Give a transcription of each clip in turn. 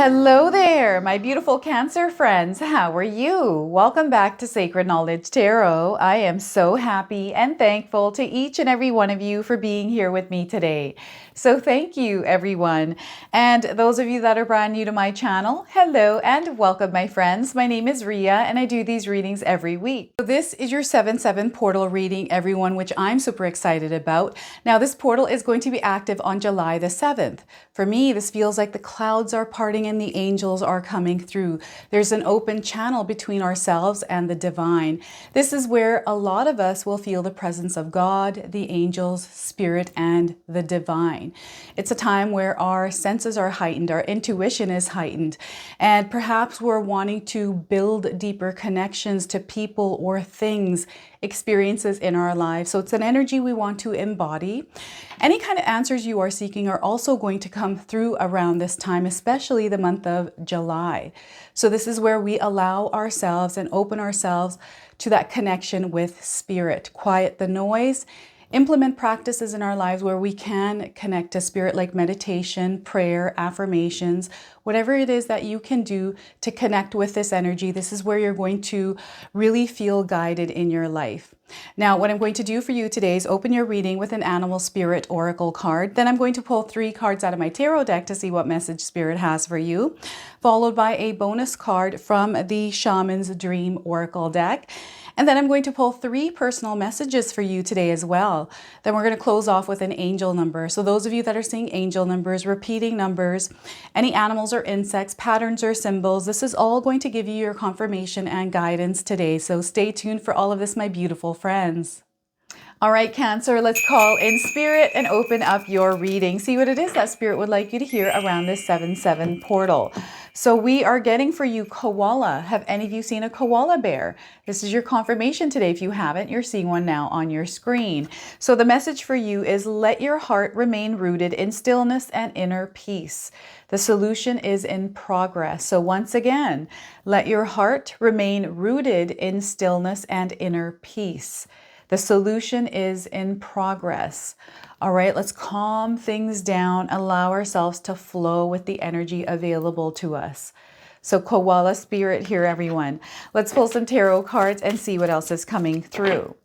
Hello there, my beautiful Cancer friends. How are you? Welcome back to Sacred Knowledge Tarot. I am so happy and thankful to each and every one of you for being here with me today. So thank you, everyone. And those of you that are brand new to my channel, hello and welcome, my friends. My name is Ria and I do these readings every week. So this is your 7/7 portal reading, everyone, which I'm super excited about. Now, this portal is going to be active on July the 7th. For me, this feels like the clouds are parting and the angels are coming through. There's an open channel between ourselves and the divine. This is where a lot of us will feel the presence of God, the angels, spirit, and the divine. It's a time where our senses are heightened, our intuition is heightened, and perhaps we're wanting to build deeper connections to people or things, experiences in our lives. So it's an energy we want to embody. Any kind of answers you are seeking are also going to come through around this time, especially the month of July. So this is where we allow ourselves and open ourselves to that connection with spirit, quiet the noise, implement practices in our lives where we can connect to spirit, like meditation, prayer, affirmations, whatever it is that you can do to connect with this energy. This is where you're going to really feel guided in your life. Now, what I'm going to do for you today is open your reading with an animal spirit oracle card. Then I'm going to pull 3 cards out of my tarot deck to see what message spirit has for you, followed by a bonus card from the Shaman's Dream Oracle deck. And then I'm going to pull 3 personal messages for you today as well. Then we're going to close off with an angel number. So those of you that are seeing angel numbers, repeating numbers, any animals or insects, patterns or symbols, this is all going to give you your confirmation and guidance today. So stay tuned for all of this, my beautiful friends. All right, Cancer, let's call in spirit and open up your reading. See what it is that spirit would like you to hear around this 7/7 portal. So we are getting for you koala. Have any of you seen a koala bear? This is your confirmation today. If you haven't, you're seeing one now on your screen. So the message for you is let your heart remain rooted in stillness and inner peace. The solution is in progress. So once again, let your heart remain rooted in stillness and inner peace. The solution is in progress. All right, let's calm things down, allow ourselves to flow with the energy available to us. So koala spirit here, everyone. Let's pull some tarot cards and see what else is coming through.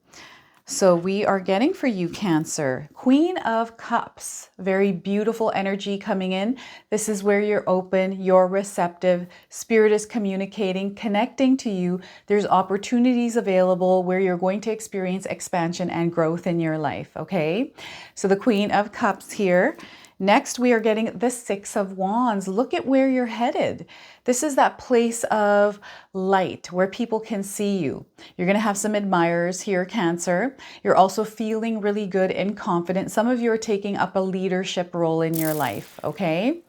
So we are getting for you, Cancer, Queen of Cups. Very beautiful energy coming in. This is where you're open, you're receptive, spirit is communicating, connecting to you. There's opportunities available where you're going to experience expansion and growth in your life, okay? So the Queen of Cups here. Next, we are getting the 6 of Wands. Look at where you're headed. This is that place of light where people can see you. You're going to have some admirers here, Cancer. You're also feeling really good and confident. Some of you are taking up a leadership role in your life, okay?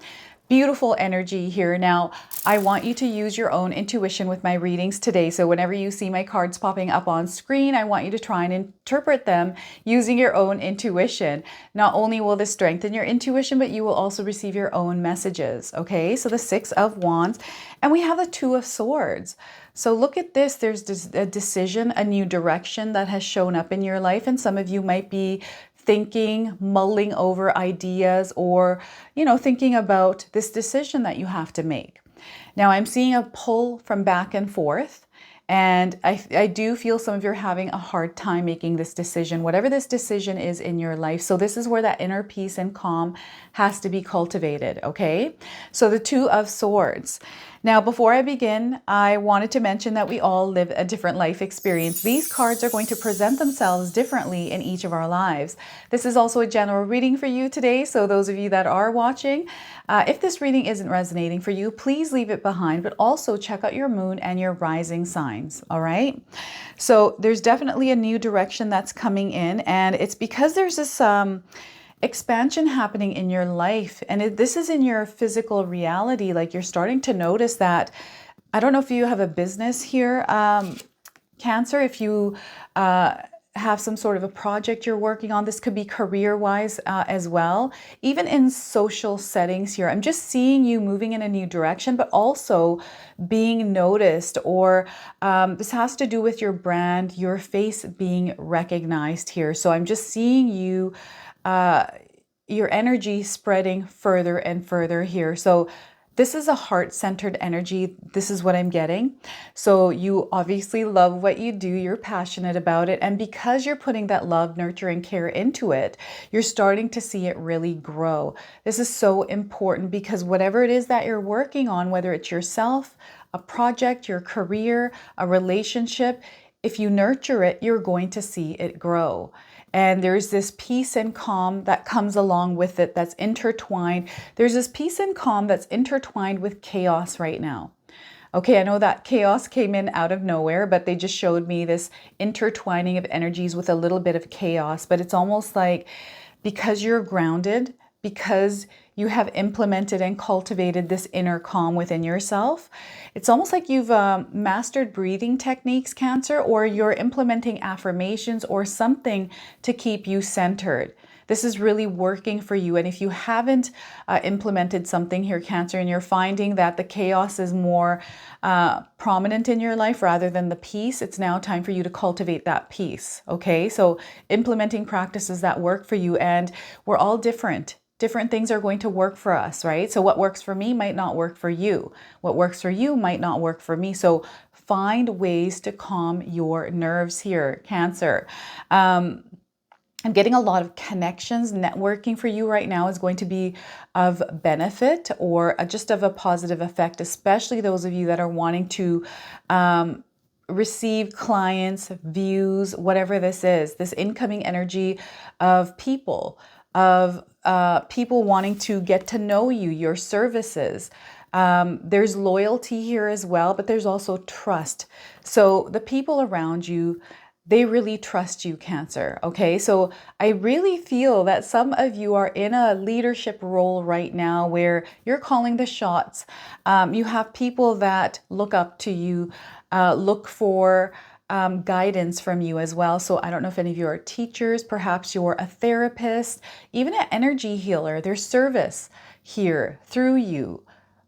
Beautiful energy here. Now, I want you to use your own intuition with my readings today. So whenever you see my cards popping up on screen, I want you to try and interpret them using your own intuition. Not only will this strengthen your intuition, but you will also receive your own messages. Okay, so the 6 of Wands, and we have the 2 of Swords. So look at this. There's a decision, a new direction that has shown up in your life, and some of you might be thinking, mulling over ideas, or, thinking about this decision that you have to make. Now, I'm seeing a pull from back and forth, and I do feel some of you are having a hard time making this decision, whatever this decision is in your life. So this is where that inner peace and calm has to be cultivated, okay? So the 2 of Swords. Now, before I begin, I wanted to mention that we all live a different life experience. These cards are going to present themselves differently in each of our lives. This is also a general reading for you today. So those of you that are watching, if this reading isn't resonating for you, please leave it behind, but also check out your moon and your rising signs, all right? So there's definitely a new direction that's coming in, and it's because there's this expansion happening in your life, and this is in your physical reality. Like, you're starting to notice that. I don't know if you have a business here, Cancer, if you have some sort of a project you're working on. This could be career-wise as well. Even in social settings here, I'm just seeing you moving in a new direction, but also being noticed, or this has to do with your brand, your face being recognized here. So I'm just seeing you your energy spreading further and further here. So this is a heart-centered energy. This is what I'm getting. So you obviously love what you do. You're passionate about it. And because you're putting that love, nurture, and care into it, you're starting to see it really grow. This is so important because whatever it is that you're working on, whether it's yourself, a project, your career, a relationship, if you nurture it, you're going to see it grow. And there's this peace and calm that comes along with it that's intertwined. There's this peace and calm that's intertwined with chaos right now. Okay, I know that chaos came in out of nowhere, but they just showed me this intertwining of energies with a little bit of chaos. But it's almost like because you're grounded, because you have implemented and cultivated this inner calm within yourself, it's almost like you've mastered breathing techniques, Cancer, or you're implementing affirmations or something to keep you centered. This is really working for you. And if you haven't implemented something here, Cancer, and you're finding that the chaos is more prominent in your life rather than the peace, it's now time for you to cultivate that peace. Okay, so implementing practices that work for you, and we're all different. Different things are going to work for us, right? So what works for me might not work for you. What works for you might not work for me. So find ways to calm your nerves here, Cancer. I'm getting a lot of connections. Networking for you right now is going to be of benefit or just of a positive effect, especially those of you that are wanting to receive clients, views, whatever this is, this incoming energy of people wanting to get to know you, your services. There's loyalty here as well, but there's also trust. So the people around you, they really trust you, Cancer. Okay, so I really feel that some of you are in a leadership role right now where you're calling the shots. You have people that look up to you, look for guidance from you as well. So I don't know if any of you are teachers, perhaps you're a therapist, even an energy healer. There's service here through you.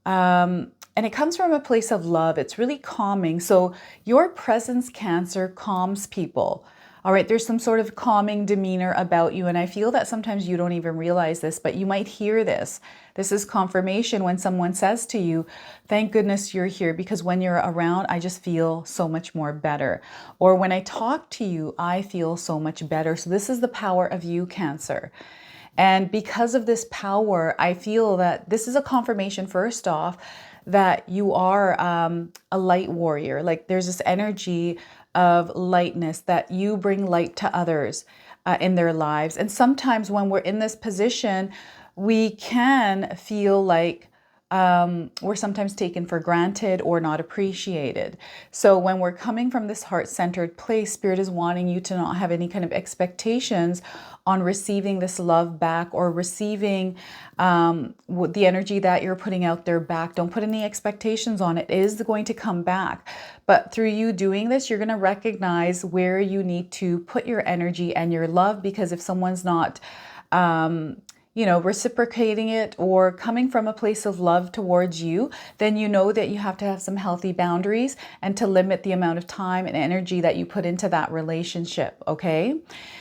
And it comes from a place of love. It's really calming. So your presence, Cancer, calms people. All right, there's some sort of calming demeanor about you. And I feel that sometimes you don't even realize this, but you might hear this. This is confirmation when someone says to you, thank goodness you're here, because when you're around, I just feel so much more better. Or when I talk to you, I feel so much better. So this is the power of you, Cancer. And because of this power, I feel that this is a confirmation, first off, that you are a light warrior. Like there's this energy of lightness, that you bring light to others in their lives. And sometimes when we're in this position, we can feel like we're sometimes taken for granted or not appreciated. So when we're coming from this heart-centered place, Spirit is wanting you to not have any kind of expectations on receiving this love back or receiving the energy that you're putting out there back. Don't put any expectations on it. It is going to come back. But through you doing this, you're going to recognize where you need to put your energy and your love, because if someone's not reciprocating it or coming from a place of love towards you, then you know that you have to have some healthy boundaries and to limit the amount of time and energy that you put into that relationship, okay?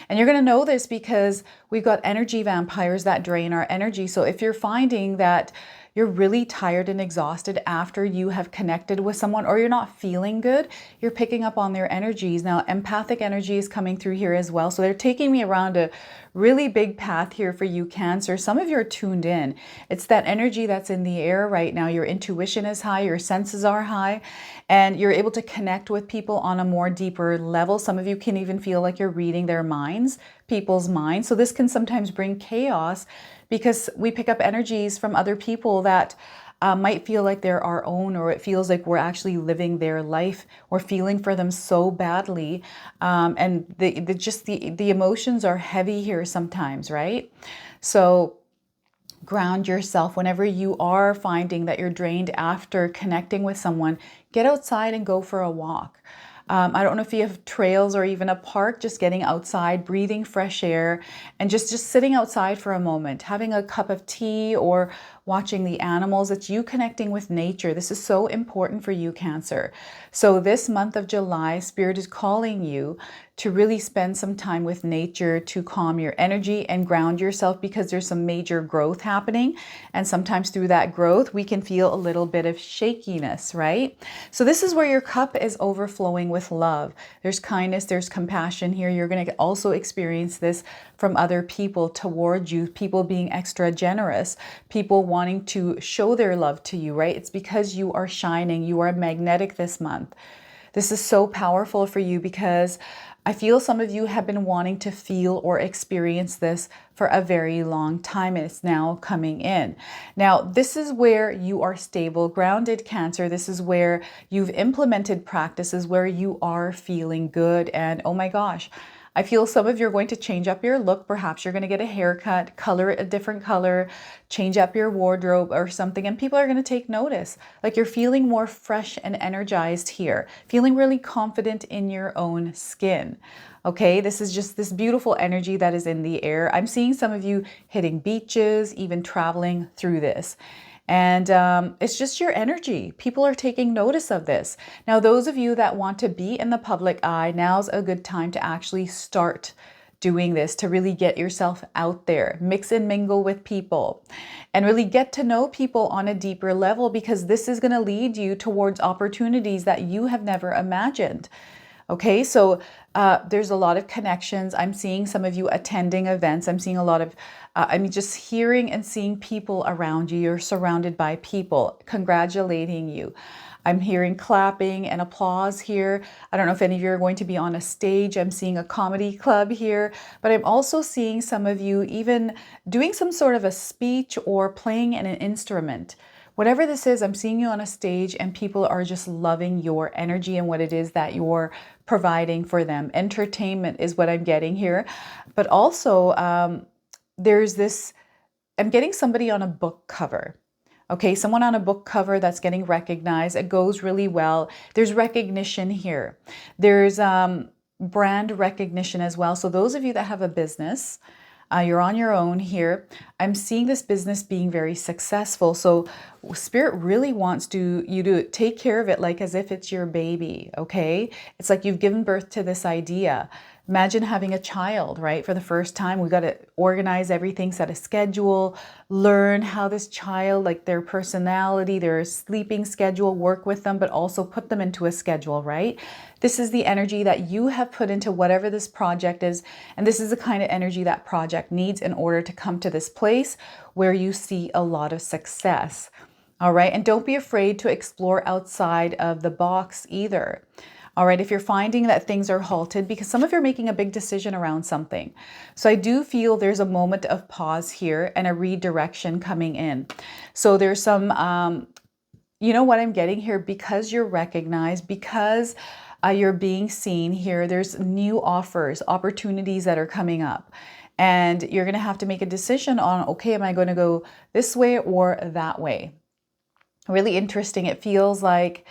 And you're going to know this because we've got energy vampires that drain our energy. So if you're finding that you're really tired and exhausted after you have connected with someone, or you're not feeling good, you're picking up on their energies. Now, empathic energy is coming through here as well. So they're taking me around a really big path here for you, Cancer. Some of you are tuned in. It's that energy that's in the air right now. Your intuition is high, your senses are high, and you're able to connect with people on a more deeper level. Some of you can even feel like you're reading their minds, people's minds. So this can sometimes bring chaos, because we pick up energies from other people that might feel like they're our own, or it feels like we're actually living their life. We're feeling for them so badly. And the emotions are heavy here sometimes, right? So ground yourself. Whenever you are finding that you're drained after connecting with someone, get outside and go for a walk. I don't know if you have trails or even a park, just getting outside, breathing fresh air, and just sitting outside for a moment, having a cup of tea or watching the animals. It's you connecting with nature. This is so important for you, Cancer. So this month of July, Spirit is calling you to really spend some time with nature to calm your energy and ground yourself, because there's some major growth happening. And sometimes through that growth, we can feel a little bit of shakiness, right? So this is where your cup is overflowing with love. There's kindness, there's compassion here. You're going to also experience this from other people towards you, people being extra generous, people wanting to show their love to you, right? It's because you are shining, you are magnetic this month. This is so powerful for you, because I feel some of you have been wanting to feel or experience this for a very long time, and it's now coming in. Now, this is where you are stable, grounded, Cancer. This is where you've implemented practices where you are feeling good. And oh my gosh, I feel some of you are going to change up your look. Perhaps you're going to get a haircut, color it a different color, change up your wardrobe or something, and people are going to take notice. Like, you're feeling more fresh and energized here, feeling really confident in your own skin. Okay, this is just this beautiful energy that is in the air. I'm seeing some of you hitting beaches, even traveling through this. And it's just your energy. People are taking notice of this. Now, those of you that want to be in the public eye, now's a good time to actually start doing this, to really get yourself out there, mix and mingle with people, and really get to know people on a deeper level, because this is going to lead you towards opportunities that you have never imagined. Okay, so there's a lot of connections. I'm seeing some of you attending events. I'm seeing a lot of, just hearing and seeing people around you. You're surrounded by people congratulating you. I'm hearing clapping and applause here. I don't know if any of you are going to be on a stage. I'm seeing a comedy club here, but I'm also seeing some of you even doing some sort of a speech or playing an instrument. Whatever this is, I'm seeing you on a stage and people are just loving your energy and what it is that you're providing for them. Entertainment is what I'm getting here. But also there's this, I'm getting somebody on a book cover. Okay, someone on a book cover that's getting recognized. It goes really well. There's recognition here. There's brand recognition as well. So those of you that have a business, you're on your own here. I'm seeing this business being very successful. So Spirit really wants you to take care of it like as if it's your baby, okay? It's like you've given birth to this idea. Imagine having a child, right? For the first time, we got to organize everything, set a schedule, learn how this child, like their personality, their sleeping schedule, work with them, but also put them into a schedule, right? This is the energy that you have put into whatever this project is. And this is the kind of energy that project needs in order to come to this place where you see a lot of success. All right. And don't be afraid to explore outside of the box either. All right, if you're finding that things are halted, because some of you are making a big decision around something. So I do feel there's a moment of pause here and a redirection coming in. So there's some, you know what I'm getting here, because you're recognized, because you're being seen here, there's new offers, opportunities that are coming up. And you're going to have to make a decision on, okay, am I going to go this way or that way? Really interesting. It feels like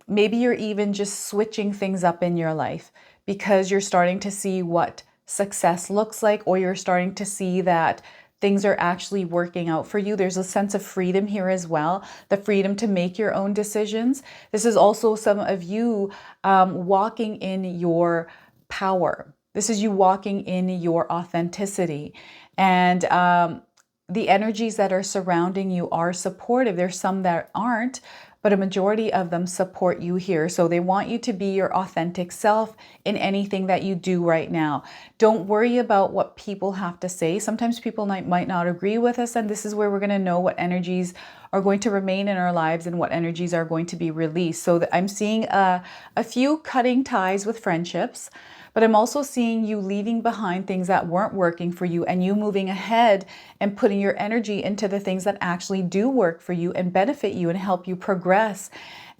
maybe you're even just switching things up in your life because you're starting to see what success looks like, or you're starting to see that things are actually working out for you. There's a sense of freedom here as well, the freedom to make your own decisions. This is also some of you walking in your power. This is you walking in your authenticity. And the energies that are surrounding you are supportive. There's some that aren't, but a majority of them support you here. So they want you to be your authentic self in anything that you do right now. Don't worry about what people have to say. Sometimes people might not agree with us, and this is where we're going to know what energies are going to remain in our lives and what energies are going to be released. So I'm seeing a few cutting ties with friendships, but I'm also seeing you leaving behind things that weren't working for you and you moving ahead and putting your energy into the things that actually do work for you and benefit you and help you progress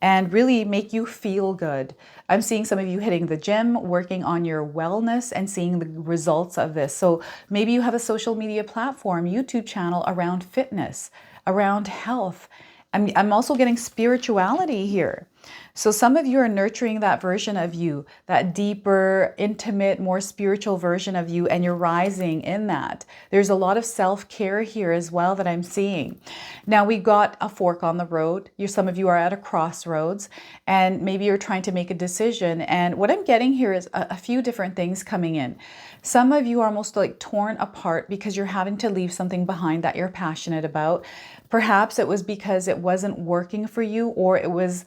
and really make you feel good. I'm seeing some of you hitting the gym, working on your wellness and seeing the results of this. So maybe you have a social media platform, YouTube channel around fitness, around health. I'm also getting spirituality here. So some of you are nurturing that version of you, that deeper, intimate, more spiritual version of you, and you're rising in that. There's a lot of self-care here as well that I'm seeing. Now we got a fork on the road. Some of you are at a crossroads, and maybe you're trying to make a decision. And what I'm getting here is a few different things coming in. Some of you are almost like torn apart because you're having to leave something behind that you're passionate about. Perhaps it was because it wasn't working for you, or it was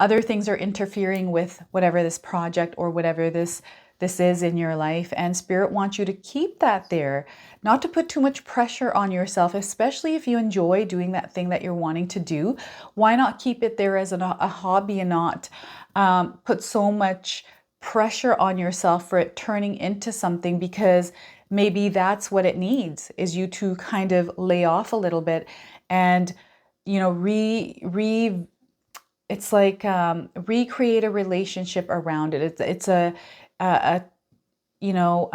other things are interfering with whatever this project or whatever this is in your life. And Spirit wants you to keep that there, not to put too much pressure on yourself, especially if you enjoy doing that thing that you're wanting to do. Why not keep it there as a hobby and not put so much pressure on yourself for it turning into something? Because maybe that's what it needs, is you to kind of lay off a little bit and, you know, it's like recreate a relationship around it. It's a you know,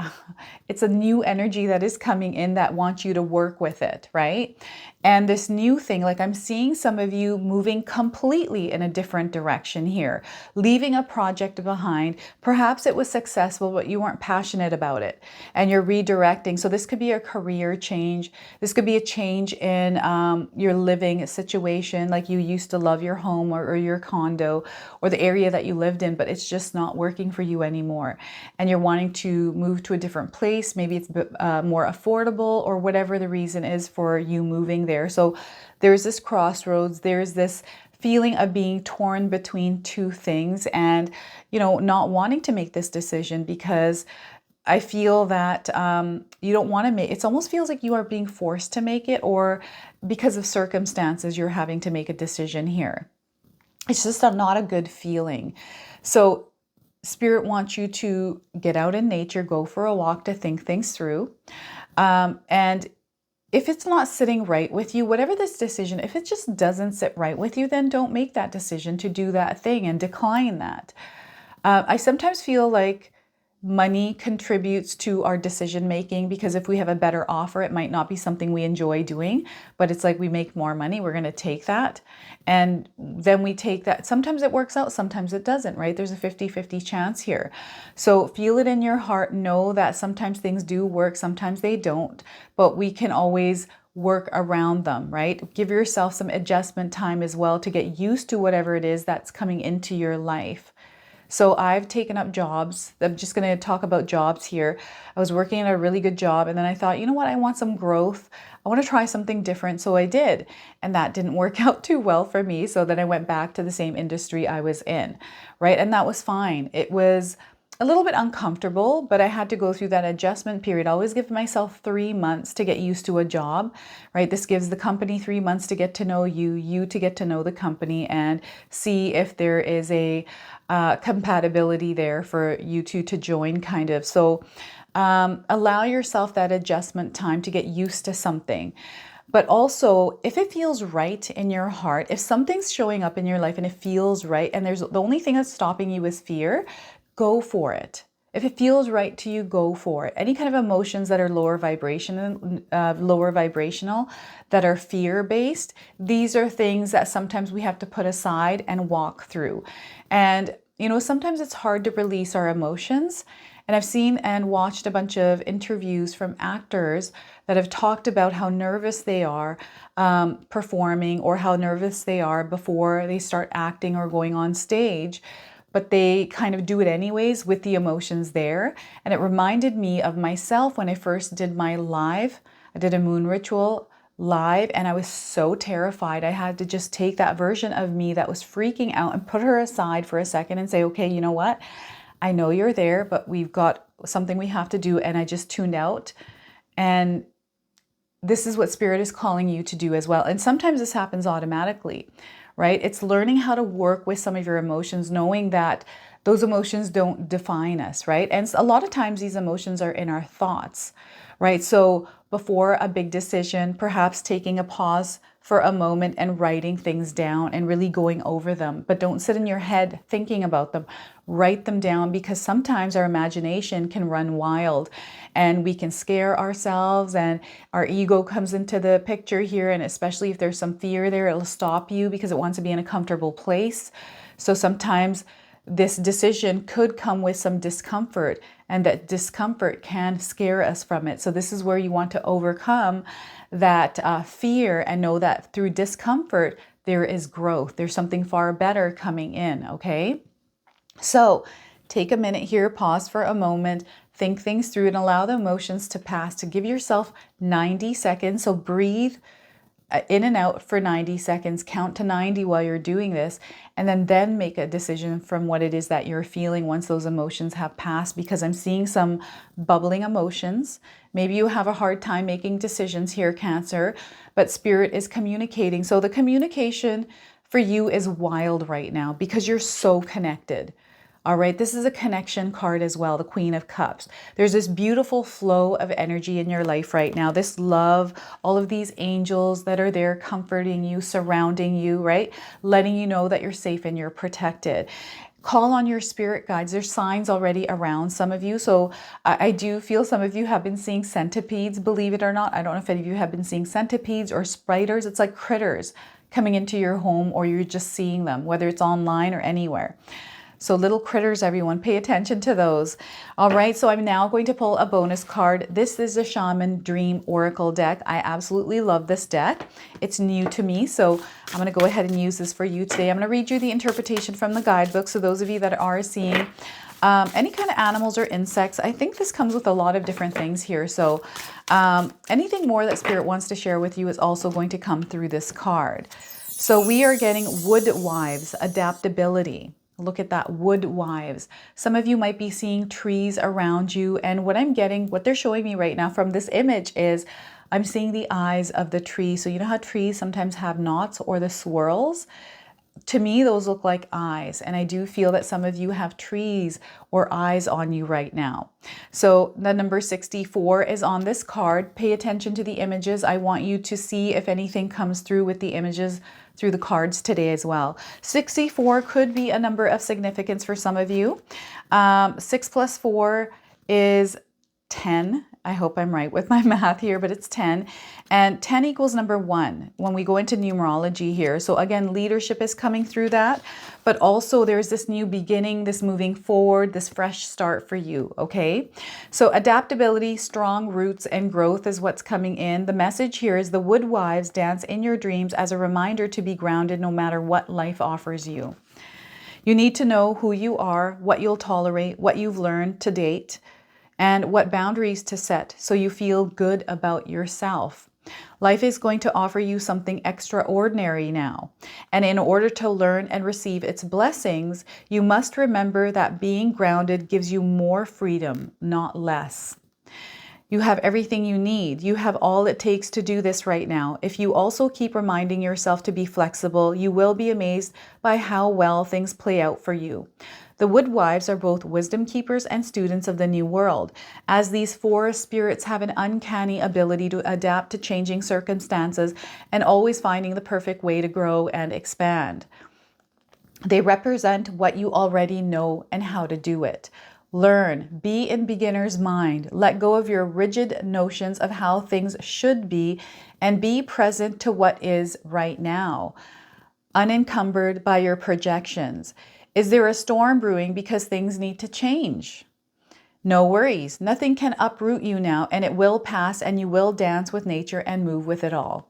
it's a new energy that is coming in that wants you to work with it, right? And this new thing, like I'm seeing some of you moving completely in a different direction here, leaving a project behind. Perhaps it was successful, but you weren't passionate about it and you're redirecting. So this could be a career change. This could be a change in your living situation. Like you used to love your home or your condo or the area that you lived in, but it's just not working for you anymore. And you're wanting to move to a different place. Maybe it's more affordable or whatever the reason is for you moving there. So there's this crossroads. There's this feeling of being torn between two things and, you know, not wanting to make this decision because I feel that you don't want to make it. It almost feels like you are being forced to make it, or because of circumstances, you're having to make a decision here. It's just not a good feeling. So Spirit wants you to get out in nature, go for a walk to think things through. And if it's not sitting right with you, whatever this decision, if it just doesn't sit right with you, then don't make that decision to do that thing and decline that. I sometimes feel like money contributes to our decision making, because if we have a better offer, it might not be something we enjoy doing, but it's like we make more money, we're going to take that. And then we take that. Sometimes it works out, sometimes it doesn't, right? There's a 50-50 chance here. So feel it in your heart. Know that sometimes things do work, sometimes they don't, but we can always work around them, right? Give yourself some adjustment time as well to get used to whatever it is that's coming into your life. So I've taken up jobs. I'm just going to talk about jobs here. I was working at a really good job, and then I thought, you know what? I want some growth. I want to try something different. So I did. And that didn't work out too well for me. So then I went back to the same industry I was in, right? And that was fine. It was a little bit uncomfortable, but I had to go through that adjustment period. I always give myself 3 months to get used to a job, right? This gives the company 3 months to get to know you, you to get to know the company, and see if there is a compatibility there for you two to join, kind of. So allow yourself that adjustment time to get used to something. But also, if it feels right in your heart, if something's showing up in your life and it feels right, and there's the only thing that's stopping you is fear, go for it. If it feels right to you, go for it. Any kind of emotions that are lower vibrational, that are fear-based, these are things that sometimes we have to put aside and walk through. And, you know, sometimes it's hard to release our emotions. And I've seen and watched a bunch of interviews from actors that have talked about how nervous they are performing, or how nervous they are before they start acting or going on stage. But they kind of do it anyways with the emotions there. And it reminded me of myself when I first did my live. I did a moon ritual live, and I was so terrified. I had to just take that version of me that was freaking out and put her aside for a second and say, okay, you know what? I know you're there, but we've got something we have to do. And I just tuned out. And this is what Spirit is calling you to do as well. And sometimes this happens automatically, right? It's learning how to work with some of your emotions, knowing that those emotions don't define us, right? And a lot of times these emotions are in our thoughts, right? So before a big decision, perhaps taking a pause for a moment and writing things down and really going over them. But don't sit in your head thinking about them. Write them down, because sometimes our imagination can run wild and we can scare ourselves, and our ego comes into the picture here. And especially if there's some fear there, it'll stop you because it wants to be in a comfortable place. So sometimes this decision could come with some discomfort, and that discomfort can scare us from it. So this is where you want to overcome that fear and know that through discomfort, there is growth. There's something far better coming in, okay? So take a minute here, pause for a moment, think things through, and allow the emotions to pass. To give yourself 90 seconds. So breathe in and out for 90 seconds, count to 90 while you're doing this, and then make a decision from what it is that you're feeling once those emotions have passed, because I'm seeing some bubbling emotions. Maybe you have a hard time making decisions here, Cancer, but Spirit is communicating. So the communication for you is wild right now because you're so connected. All right, this is a connection card as well, the Queen of Cups. There's this beautiful flow of energy in your life right now, this love, all of these angels that are there comforting you, surrounding you, right? Letting you know that you're safe and you're protected. Call on your spirit guides. There's signs already around some of you. So I do feel some of you have been seeing centipedes, believe it or not. I don't know if any of you have been seeing centipedes or spiders. It's like critters coming into your home, or you're just seeing them, whether it's online or anywhere. So little critters, everyone, pay attention to those. All right, so I'm now going to pull a bonus card. This is the Shaman Dream Oracle deck. I absolutely love this deck. It's new to me, so I'm going to go ahead and use this for you today. I'm going to read you the interpretation from the guidebook. So those of you that are seeing any kind of animals or insects, I think this comes with a lot of different things here. So anything more that Spirit wants to share with you is also going to come through this card. So we are getting wood wives, adaptability. Look at that, wood wives. Some of you might be seeing trees around you. And what I'm getting, what they're showing me right now from this image is I'm seeing the eyes of the tree. So you know how trees sometimes have knots or the swirls? To me, those look like eyes. And I do feel that some of you have trees or eyes on you right now. So the number 64 is on this card. Pay attention to the images. I want you to see if anything comes through with the images through the cards today as well. 64 could be a number of significance for some of you. 6 plus 4 is 10. I hope I'm right with my math here, but it's 10. And 10 equals number 1 when we go into numerology here. So again, leadership is coming through that, but also there's this new beginning, this moving forward, this fresh start for you, okay? So adaptability, strong roots, and growth is what's coming in. The message here is the wood wives dance in your dreams as a reminder to be grounded no matter what life offers you. You need to know who you are, what you'll tolerate, what you've learned to date, and what boundaries to set so you feel good about yourself. Life is going to offer you something extraordinary now. And in order to learn and receive its blessings, you must remember that being grounded gives you more freedom, not less. You have everything you need. You have all it takes to do this right now. If you also keep reminding yourself to be flexible, you will be amazed by how well things play out for you. The wood wives are both wisdom keepers and students of the new world, as these forest spirits have an uncanny ability to adapt to changing circumstances and always finding the perfect way to grow and expand. They represent what you already know and how to do it. Learn, be in beginner's mind, let go of your rigid notions of how things should be, and be present to what is right now, unencumbered by your projections. Is there a storm brewing because things need to change? No worries. Nothing can uproot you now, and it will pass, and you will dance with nature and move with it all.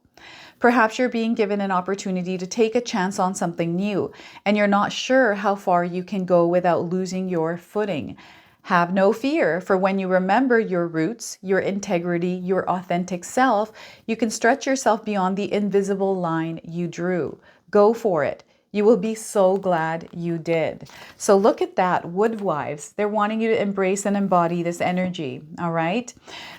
Perhaps you're being given an opportunity to take a chance on something new, and you're not sure how far you can go without losing your footing. Have no fear, for when you remember your roots, your integrity, your authentic self, you can stretch yourself beyond the invisible line you drew. Go for it. You will be so glad you did. So look at that, wood wives. They're wanting you to embrace and embody this energy, all right?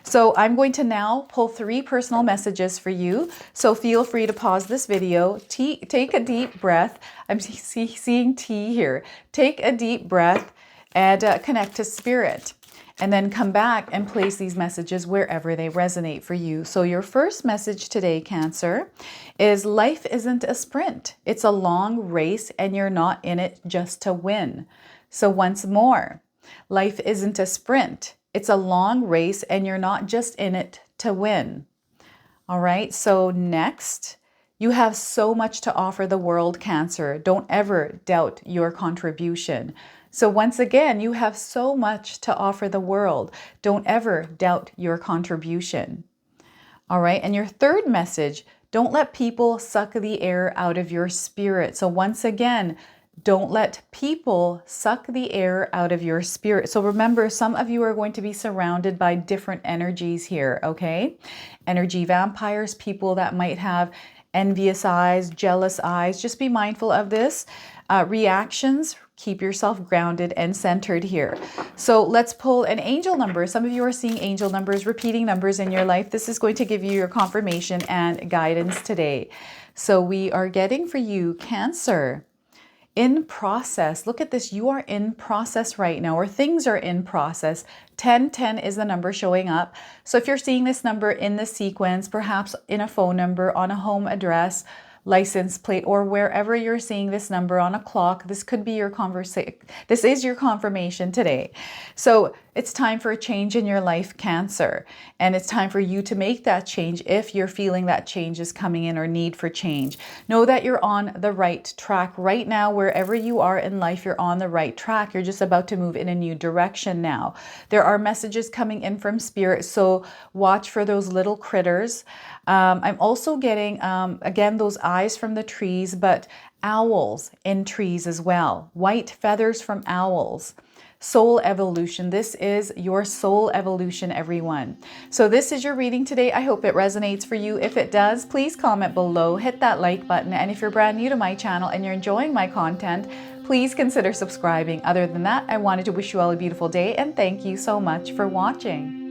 So I'm going to now pull 3 personal messages for you. So feel free to pause this video, take a deep breath. I'm seeing tea here. Take a deep breath and connect to spirit. And then come back and place these messages wherever they resonate for you. So your first message today, Cancer, is life isn't a sprint. It's a long race, and you're not in it just to win. So once more, life isn't a sprint. It's a long race, and you're not just in it to win. All right, so next, You have so much to offer the world, Cancer. Don't ever doubt your contribution. So once again, you have so much to offer the world. Don't ever doubt your contribution. All right. And your third message, don't let people suck the air out of your spirit. So once again, don't let people suck the air out of your spirit. So remember, some of you are going to be surrounded by different energies here, okay? Energy vampires, people that might have envious eyes, jealous eyes. Just be mindful of this. Reactions, keep yourself grounded and centered here. So let's pull an angel number. Some of you are seeing angel numbers, repeating numbers in your life. This is going to give you your confirmation and guidance today. So we are getting for you, Cancer, in process. Look at this. You are in process right now, or things are in process. 1010 is the number showing up. So if you're seeing this number in the sequence, perhaps in a phone number, on a home address, license plate, or wherever you're seeing this number on a clock, this could be your conversation. This is your confirmation today. So it's time for a change in your life, Cancer. And it's time for you to make that change if you're feeling that change is coming in or need for change. Know that you're on the right track right now. Wherever you are in life, you're on the right track. You're just about to move in a new direction now. There are messages coming in from spirit, so watch for those little critters. I'm also getting, again, those eyes from the trees, but owls in trees as well. White feathers from owls. Soul evolution. This is your soul evolution, everyone. So this is your reading today. I hope it resonates for you. If it does, please comment below, hit that like button. And if you're brand new to my channel and you're enjoying my content, please consider subscribing. Other than that, I wanted to wish you all a beautiful day and thank you so much for watching.